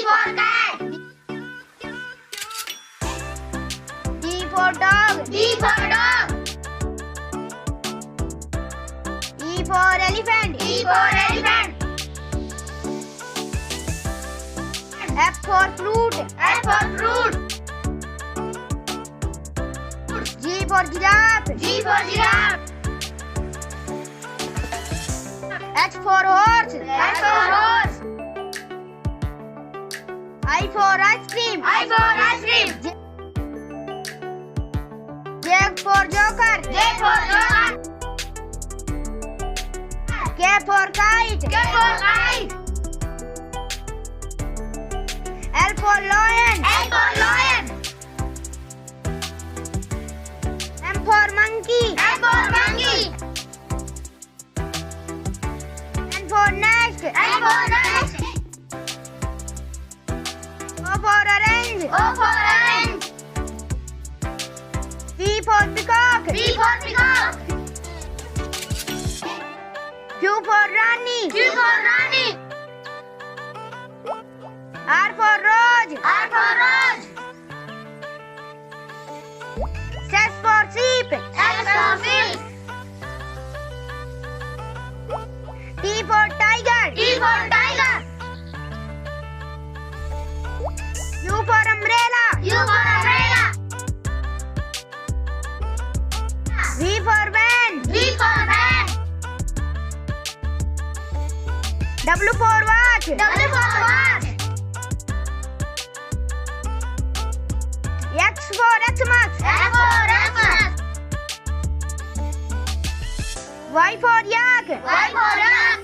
for cat. D for dog. D for dog. E for elephant. E for elephant. F for fruit. F for fruit. G for giraffe. G for giraffe. H for horse. H for horse. I for ice cream. I for ice cream. J for joker. J for joker. K for kite. K for kite. L for lion. L for lion. M for monkey. M for monkey. N for nest. N for nest. O for orange. O for orange. P for peacock. P for peacock. Q for Rani. Q for Rani. R for Rose. R for rose. S for sheep. S for sheep. T for tiger. T for tiger. U for umbrella. U for umbrella. V for van. V for van. W for watch. W for watch. X for Xmas. X for Xmas. Y for yak. Y for yak.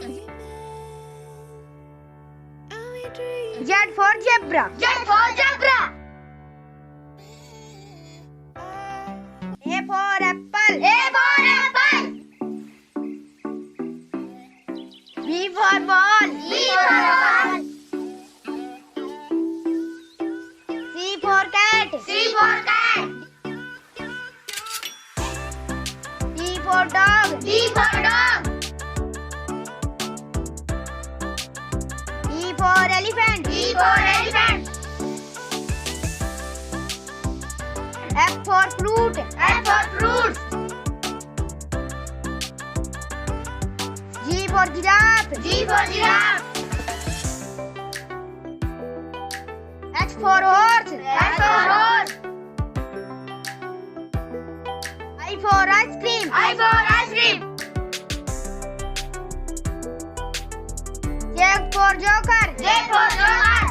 Z for zebra. Z for zebra. A for apple. A for apple. B for ball. B for ball. C for cat. C for cat. D for dog. D for dog. E for elephant. E for elephant. F for fruit. F for fruit. G for giraffe. G for giraffe. H for horse. H for horse. I for ice cream. I for ice cream. J for joker. J for joker.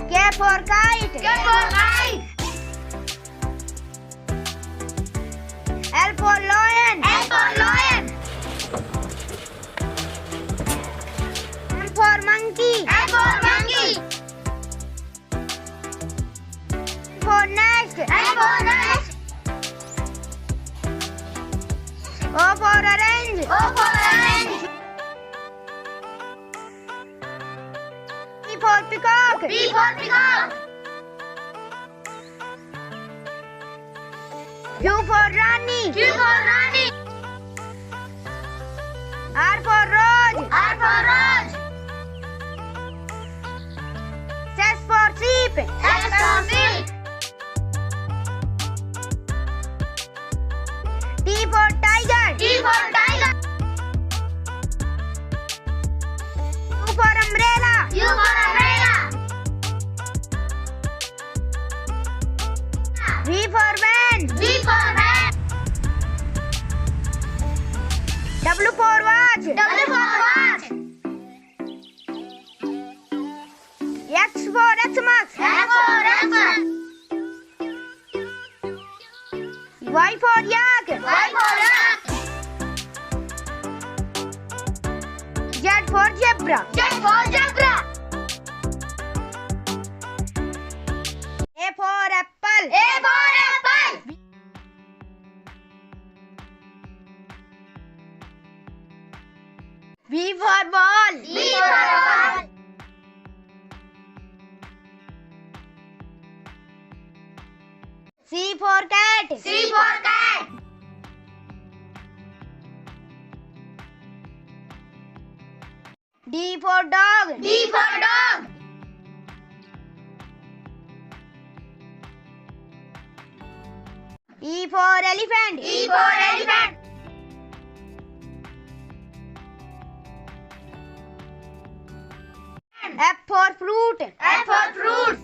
K for kite. K for kite. L for lion. L for lion. M for monkey. M for monkey. N for nest. N for nest. O for orange. O for orange. P for peacock. P for peacock. Q for Rani. Q for Rani. R for Rose. R for rose. S for sheep. S for sheep. T for tiger. T for tiger. U for umbrella. U for umbrella. V for van. V for van. W for watch. W for watch. X for Xmas. X for Xmas. Y for yak. Y for yak. Z for zebra. Z for zebra. A for apple. A for apple. B for ball. B for ball. C for cat. C for cat. D D for dog. D for dog. E for elephant. E for elephant. F for fruit. F for fruit.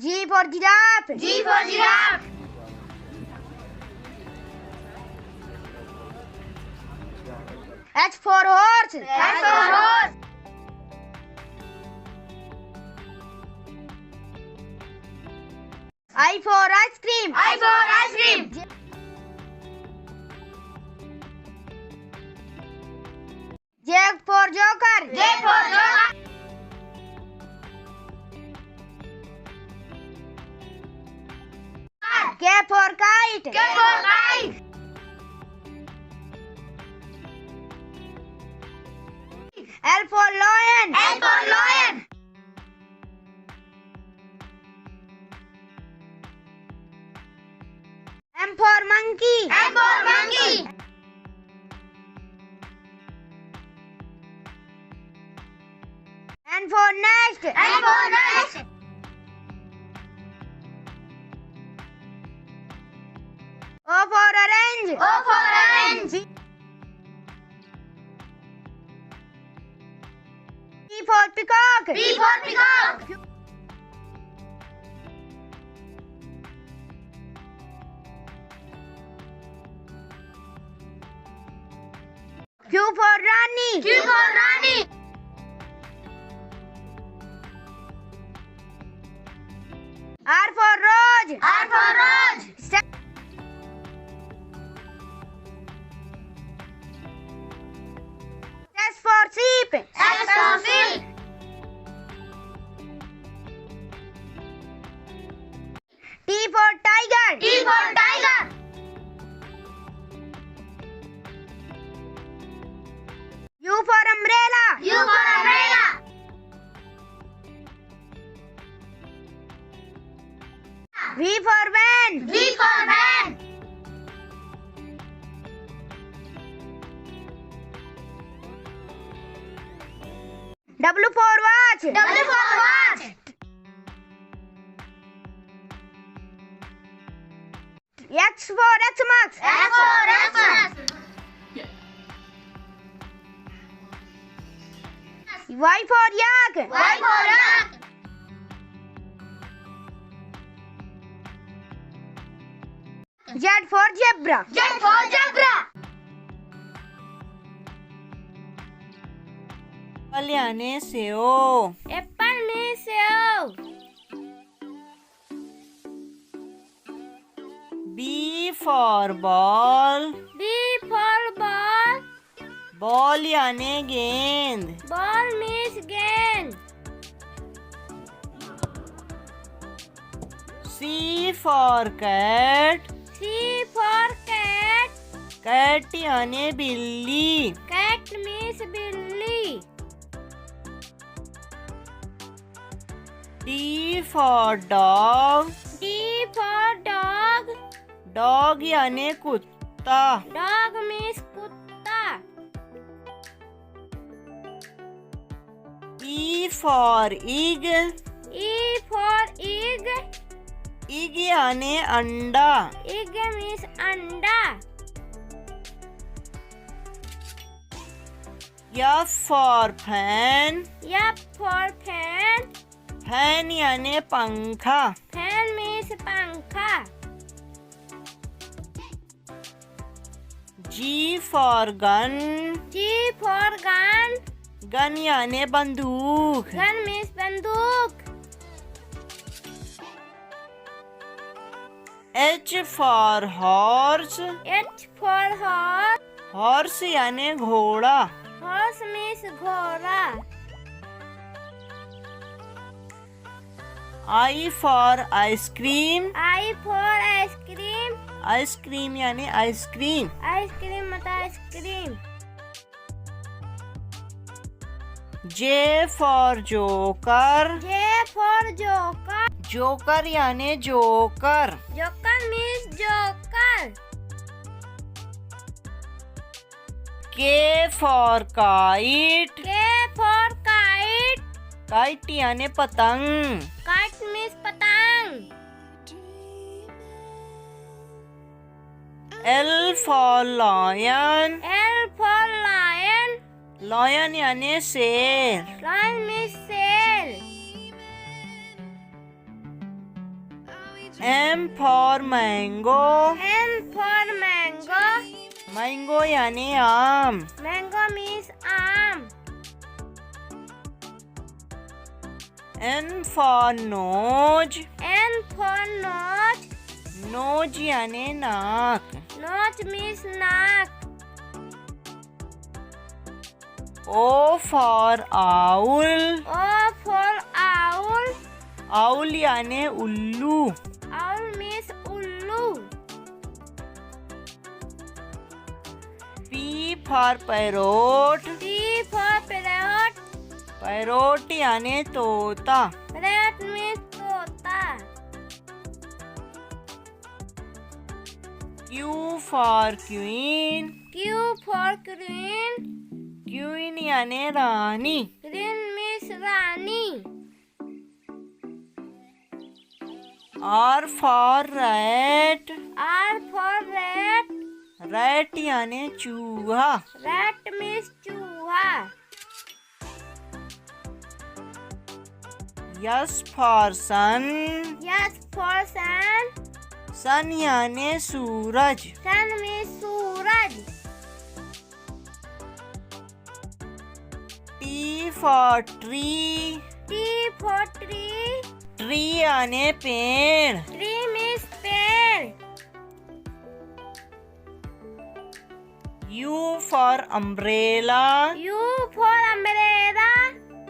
G for giraffe. G for giraffe. H for horse. H for horse. I for ice cream. I for ice cream. J for joker. J for joker. K for kite. K for kite. L for lion. L for lion. M for monkey. M for monkey. N for nest. N for nest. O for orange. O for orange. P for peacock. P for peacock. Q for Rani. Q for Rani. R for Rose. R for rose. S for sheep. S for sheep. T for tiger. T for tiger. U for umbrella. U for umbrella. V for van. V for van. W for watch. W for watch. X for Xmas. X for Xmas. Y for yak. Y for yak. Z for zebra. Z for zebra. Apple यानी save. Apple में save. B for ball. B for ball. Ball यानी गेंद. Ball means गेंद. C for cat. C for cat. Cat यानी बिल्ली. Cat means बिल्ली. D for dog. D for dog. Dog यानी कुत्ता. Dog means कुत्ता. E for egg. E for egg. Egg यानी अंडा. Egg means अंडा. F for fan. F for fan. Fan यानी पंखा. Fan means पंखा. G for gun. G for gun. Gun यानी बंदूक. Gun means बंदूक. H for horse. H for horse. Horse यानी घोड़ा. Horse means घोड़ा. I for ice cream. I for ice cream. Ice cream यानी आइसक्रीम. Ice cream मतलब ice cream. J for joker. J for joker. Joker यानी joker. Joker means joker. K for kite. K for kite. Kite यानी पतंग. Kite means पतंग. L for lion. L for lion. Lion यानी शेर. Lion means शेर. M for mango. M for mango. Mango यानी आम. Mango means आम. N for nose. N for nose. Nose यानी नाक. Nose means नाक. O for owl. O for owl. Owl यानी उल्लू. Owl means उल्लू. P for parrot. P for parrot. Parrot यानी तोता. Parrot means तोता. Q for queen. Q for queen. Queen यानी रानी. Queen means Rani. R for rat. R for rat. Rat यानी चूहा. Rat means चूहा. S for sun. S for sun. Sun यानी सूरज. Sun means Suraj. T for tree. T for tree. Tree यानी पेड़. Tree means पेड़. U for umbrella. U for umbrella.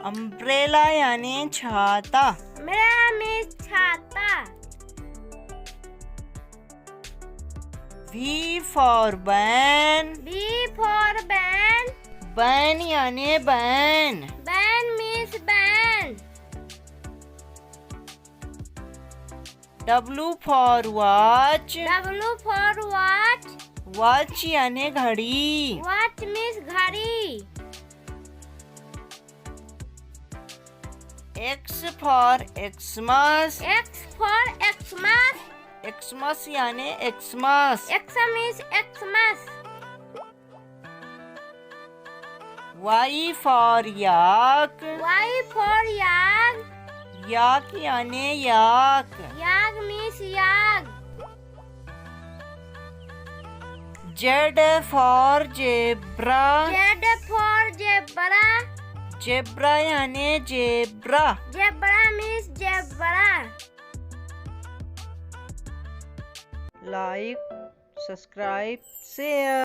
Umbrella यानी छाता. Umbrella means छाता. V for van. B for ban. Ban यानी ban. Ban means ban. W for watch. W for watch. Watch यानी घड़ी. Watch means घड़ी. X for Xmas. X for Xmas. Xmas यानी Xmas. X means Xmas. Y for yak. Y for yak. Yak यानी याक. Yak means yak. Z for zebra. Z for zebra. Zebra यानी zebra. Zebra means zebra. Like, subscribe, share.